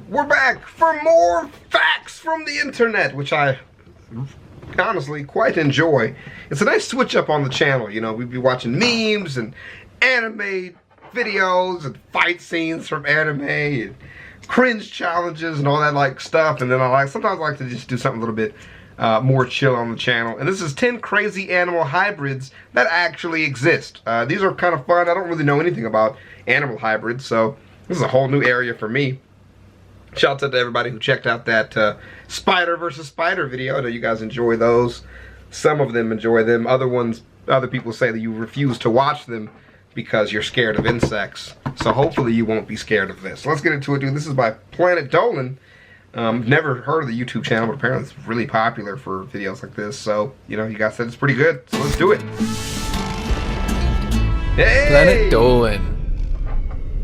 We're back for more facts from the internet, which I honestly quite enjoy. It's a nice switch up on the channel, you know. We'd be watching memes and anime videos and fight scenes from anime and cringe challenges and all that like stuff, and then sometimes I like to just do something a little bit more chill on the channel. And this is 10 crazy animal hybrids that actually exist. These are kind of fun. I don't really know anything about animal hybrids, so this is a whole new area for me. Shout out to everybody who checked out that spider versus spider video. I know you guys enjoy those. Some of them enjoy them. Other people say that you refuse to watch them because you're scared of insects. So hopefully you won't be scared of this. Let's get into it, dude. This is by Planet Dolan. Never heard of the YouTube channel, but apparently it's really popular for videos like this. So, you know, you guys said it's pretty good. So let's do it. Hey! Planet Dolan.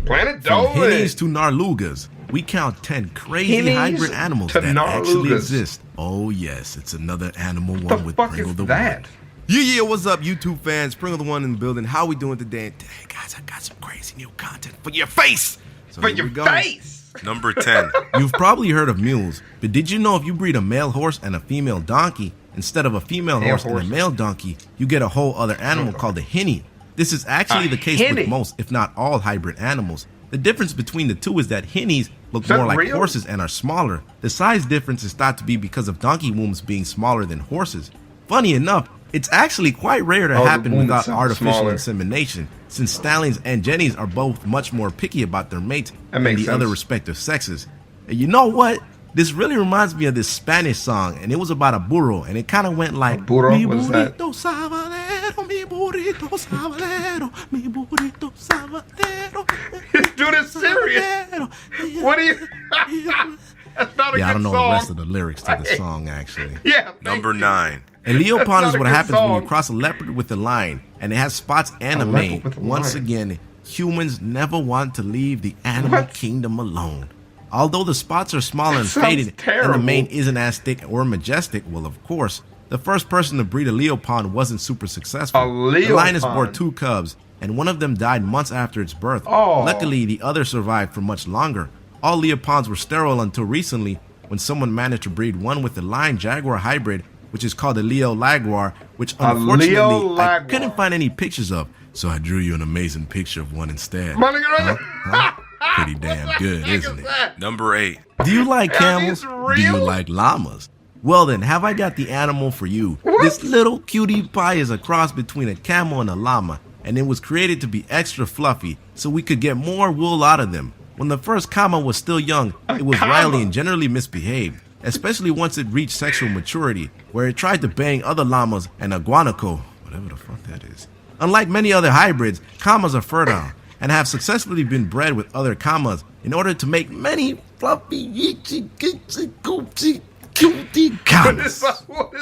Planet Dolan. From Hennies to Narlugas, we count 10 crazy Hennies hybrid animals to that actually Narlugas. exist. Oh yes, it's another animal What one the with fuck Pringle is the that? One. Yeah, what's up, YouTube fans? Pringle the One in the building. How we doing today? And today, guys, I got some crazy new content for your face. So For here your we go. face. Number 10. You've probably heard of mules, but did you know if you breed a male horse and a female donkey, instead of a female Male horse and a horses. male donkey, you get a whole other animal called a henny? This is actually A the case henny? with most, if not all, hybrid animals. The difference between the two is that hennies look that more like real? horses and are smaller. The size difference is thought to be because of donkey wombs being smaller than horses. Funny enough, it's actually quite rare to Oh, the happen womb without itself artificial smaller. insemination, since stallions and jennies are both much more picky about their mates That than makes the sense. other respective sexes. And you know what? This really reminds me of this Spanish song, and it was about a burro, and it kind of went like, burro? Mi What is that? burrito sabanero, mi burrito sabanero, mi burrito sabanero. Dude, it's serious. What do you... That's not a Yeah, good I don't know song. the rest of the lyrics to the song, actually. Yeah. Number 9. A leopard not is a what good happens when song. you cross a leopard with a lion, and it has spots and a leopard mane. with a Once lion. again, humans never want to leave the animal What? kingdom alone. Although the spots are smaller and sounds faded, and terrible. the mane isn't as thick or majestic, well, of course, the first person to breed a leopard wasn't super successful. A The lioness bore leopard. 2 cubs, and one of them died months after its birth. Oh. Luckily, the other survived for much longer. All leopards were sterile until recently, when someone managed to breed one with a lion-jaguar hybrid, which is called a Leo Laguar, which unfortunately I Laguar. couldn't find any pictures of, so I drew you an amazing picture of one instead. My nigga right Huh? Pretty damn good, isn't it? Number 8. Do you like Are these camels? Do you real? like llamas? Well then, have I got the animal for you. What? This little cutie pie is a cross between a camel and a llama, and it was created to be extra fluffy so we could get more wool out of them. When the first camel was still young, it was camel? wily and generally misbehaved, especially once it reached sexual maturity, where it tried to bang other llamas and a guanaco, whatever the fuck that is. Unlike many other hybrids, camas are fertile and have successfully been bred with other camas in order to make many fluffy, itchy, gitsy, goochy, cutie camas.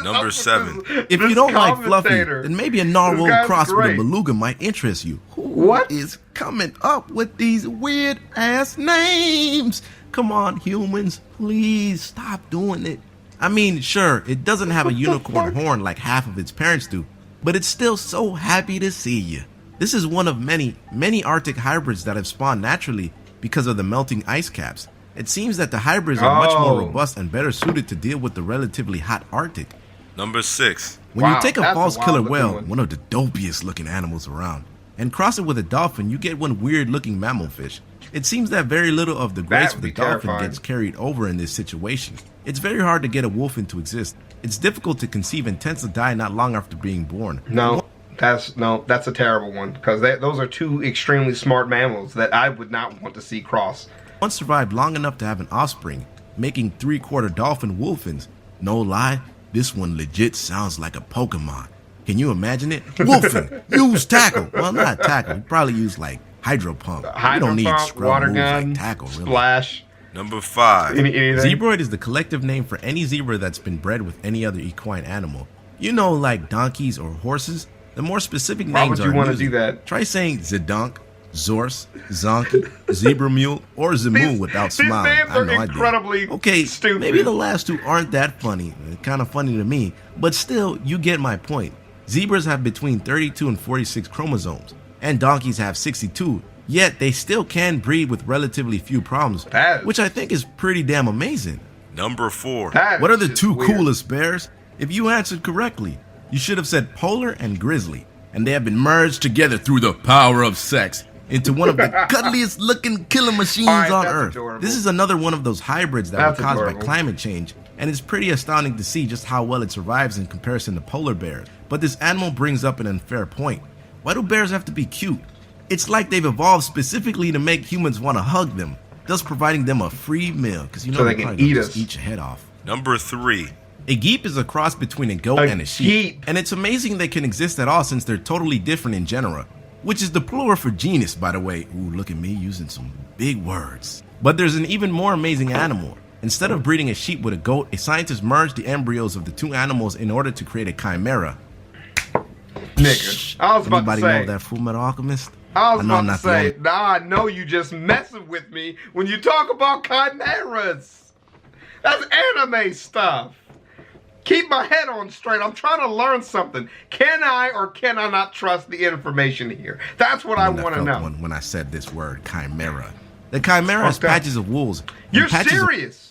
Number 7. If you don't like fluffy, then maybe a narwhal guy's cross with a great. beluga might interest you. Who What? is coming up with these weird ass names? Come on, humans, please stop doing it. I mean, sure, it doesn't have a unicorn horn like half of its parents do, but it's still so happy to see you. This is one of many Arctic hybrids that have spawned naturally because of the melting ice caps. It seems that the hybrids are much more Oh. robust and better suited to deal with the relatively hot Arctic. Number 6. When Wow, you take a that's a false wild killer looking whale, one. one of the dopiest looking animals around, and cross it with a dolphin, you get one weird looking mammal fish. It seems that very little of the grace That of would the be dolphin terrifying. gets carried over in this situation. It's very hard to get a wolfin to exist. It's difficult to conceive and tends to die not long after being born. No, that's a terrible one, because those are two extremely smart mammals that I would not want to see cross. One survived long enough to have an offspring, making 3/4 dolphin wolfins. No lie, this one legit sounds like a Pokemon. Can you imagine it? Wolfin, use tackle. Well, not tackle. You probably use like hydro pump. You don't need Hydropump, scrub water moves gun, like tackle, really. splash, Number 5. anything. Zebroid is the collective name for any zebra that's been bred with any other equine animal. You know, like donkeys or horses. The more specific Why names would you are want wanna amusing. do that? Try saying Zedonk, Zorse, Zonky, Zebra Mule, or Zamoo without these smiling. names I are know I incredibly did. Okay, stupid. maybe the last two aren't that funny. Kind of funny to me, but still, you get my point. Zebras have between 32 and 46 chromosomes, and donkeys have 62. Yet they still can breed with relatively few problems, which I think is pretty damn amazing. Number 4. What are the two weird. coolest bears? If you answered correctly, you should have said polar and grizzly, and they have been merged together through the power of sex into one of the cuddliest looking killer machines on that's Earth. adorable. This is another one of those hybrids that That's were caused adorable. by climate change, and it's pretty astounding to see just how well it survives in comparison to polar bears. But this animal brings up an unfair point. Why do bears have to be cute? It's like they've evolved specifically to make humans want to hug them, thus providing them a free meal, because you know So they they're can probably gonna eat just us. eat your head off. Number 3. A geep is a cross between a goat A and a sheep, geep. and it's amazing they can exist at all since they're totally different in genera, which is the plural for genus, by the way. Ooh, look at me using some big words. But there's an even more amazing animal. Instead of breeding a sheep with a goat, a scientist merged the embryos of the two animals in order to create a chimera. Nigga, I was about to Anybody say. know that Full Metal Alchemist? I was know I'm about to not the say, only- nah, I know you just messing with me when you talk about chimeras. That's anime stuff. Keep my head on straight. I'm trying to learn something. Can I or can I not trust the information here? That's what I And want to felt know. when I said this word, chimera. The chimera has Okay. patches of wool. and You're patches of serious?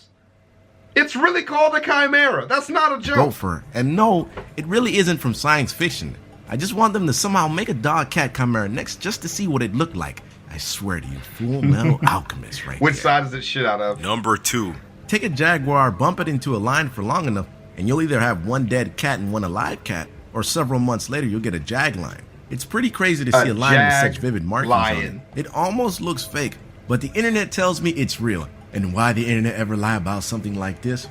It's really called a chimera. That's not a joke. goat fur. And no, it really isn't from science fiction. I just want them to somehow make a dog-cat chimera next just to see what it looked like. I swear to you, Full Metal Alchemist right Which there. side is it shit out of? Number 2. Take a jaguar, bump it into a line for long enough, and you'll either have one dead cat and one alive cat, or several months later you'll get a jag line. It's pretty crazy to see a lion with such vivid markings on it. lion. It almost looks fake, but the internet tells me it's real. And why the internet ever lie about something like this?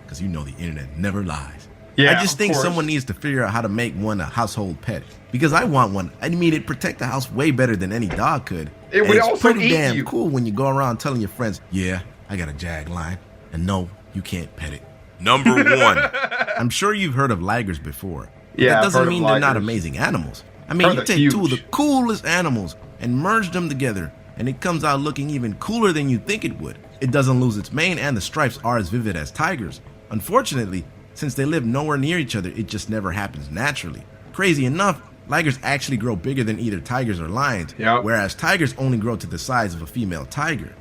Because you know the internet never lies. Yeah, I just of think course. someone needs to figure out how to make one a household pet. Because I want one. I mean, it'd protect the house way better than any dog could. It would And it's also pretty eat damn you. cool when you go around telling your friends, yeah, I got a jag line. And no, you can't pet it. Number 1. I'm sure you've heard of ligers before. Yeah, That I've doesn't heard of mean they're not ligers. amazing animals. I mean, Heard you they're take two of the huge. coolest animals and merge them together, and it comes out looking even cooler than you think it would. It doesn't lose its mane, and the stripes are as vivid as tigers. Unfortunately, since they live nowhere near each other, it just never happens naturally. Crazy enough, ligers actually grow bigger than either tigers or lions, Yep. whereas tigers only grow to the size of a female tiger.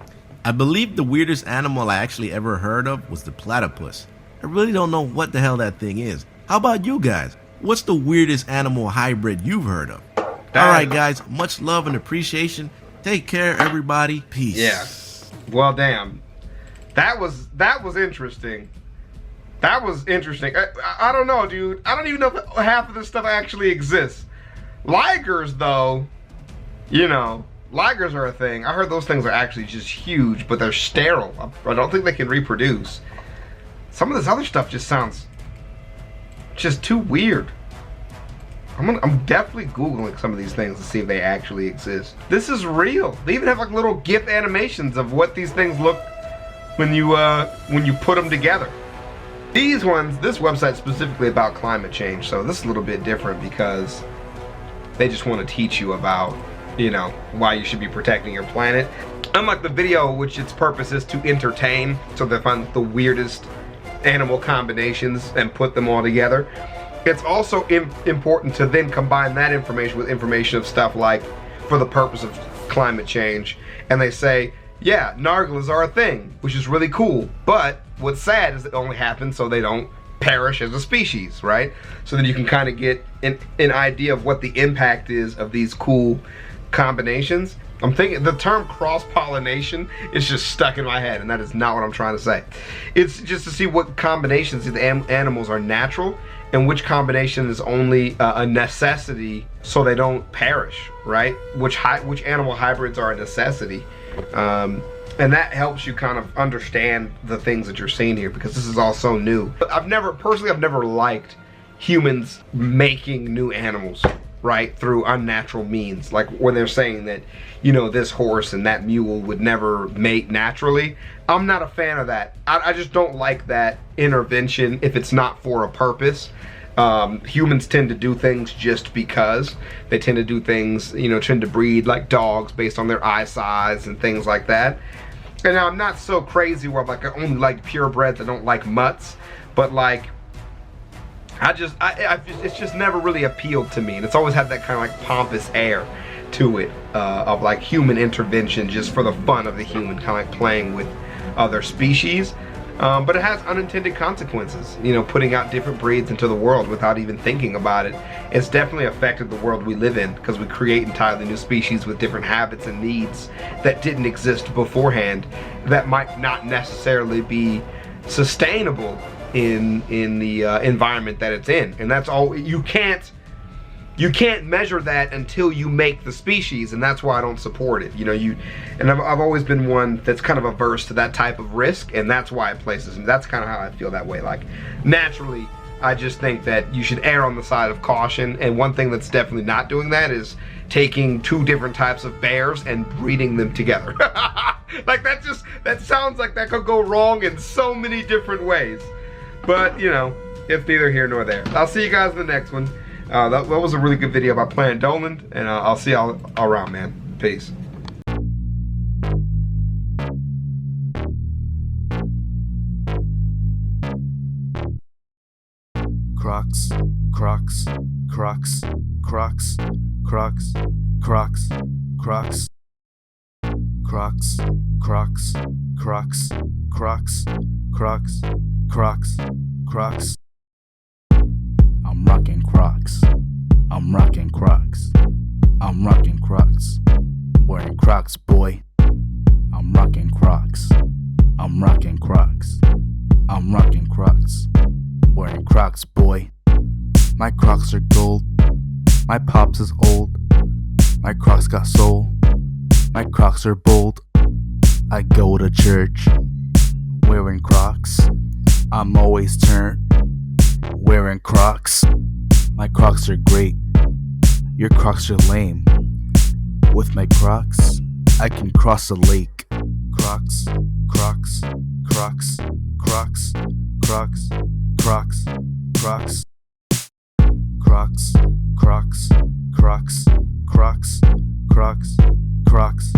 I believe the weirdest animal I actually ever heard of was the platypus. I really don't know what the hell that thing is. How about you guys? What's the weirdest animal hybrid you've heard of? Alright guys, much love and appreciation. Take care everybody. Peace. Yeah. Well, damn. That was interesting. That was interesting. I don't know, dude. I don't even know if half of this stuff actually exists. Ligers, though, you know, ligers are a thing. I heard those things are actually just huge, but they're sterile. I don't think they can reproduce. Some of this other stuff just sounds just too weird. I'm definitely Googling some of these things to see if they actually exist. This is real. They even have like little GIF animations of what these things look when you put them together. These ones, this website's specifically about climate change, so this is a little bit different because they just want to teach you about, you know, why you should be protecting your planet. Unlike the video, which its purpose is to entertain, so they find the weirdest animal combinations and put them all together. It's also important to then combine that information with information of stuff like for the purpose of climate change. And they say, yeah, nargillas are a thing, which is really cool. But what's sad is it only happens so they don't perish as a species, right? So then you can kind of get an idea of what the impact is of these cool combinations. I'm thinking the term cross-pollination is just stuck in my head, and that is not what I'm trying to say. It's just to see what combinations of the animals are natural and which combination is only a necessity so they don't perish, right? Which animal hybrids are a necessity. And that helps you kind of understand the things that you're seeing here, because this is all so new. I've never liked humans making new animals, right, through unnatural means. Like when they're saying that, you know, this horse and that mule would never mate naturally. I'm not a fan of that. I just don't like that intervention if it's not for a purpose. Humans tend to do things just because. They tend to do things, you know, tend to breed like dogs based on their eye size and things like that. And now I'm not so crazy where I'm like, I only like purebreds, I don't like mutts, but like, it's just never really appealed to me, and it's always had that kind of like pompous air to it of like human intervention just for the fun of the human, kind of like playing with other species. But it has unintended consequences, you know, putting out different breeds into the world without even thinking about it. It's definitely affected the world we live in, because we create entirely new species with different habits and needs that didn't exist beforehand, that might not necessarily be sustainable in the environment that it's in. And that's all. You can't measure that until you make the species, and that's why I don't support it. You know, and I've always been one that's kind of averse to that type of risk, and that's why it places, and that's kind of how I feel that way. Like, naturally, I just think that you should err on the side of caution, and one thing that's definitely not doing that is taking two different types of bears and breeding them together. Like, that sounds like that could go wrong in so many different ways. But, you know, it's neither here nor there. I'll see you guys in the next one. That was a really good video about Planet Doland, and I'll see y'all around, man. Peace. Crocs, Crocs, Crocs, Crocs, Crocs, Crocs, Crocs, Crocs, Crocs, Crocs, Crocs, Crocs, Crocs, Crocs. I'm rocking Crocs. I'm rocking Crocs. I'm rocking Crocs. Wearing Crocs, boy. I'm rocking Crocs. I'm rocking Crocs. I'm rocking Crocs. Wearing Crocs, boy. My Crocs are gold. My pops is old. My Crocs got soul. My Crocs are bold. I go to church wearing Crocs. I'm always turned wearing Crocs. My Crocs are great. Your Crocs are lame. With my Crocs, I can cross a lake. Crocs, Crocs, Crocs, Crocs, Crocs, Crocs, Crocs, Crocs, Crocs, Crocs, Crocs, Crocs, Crocs.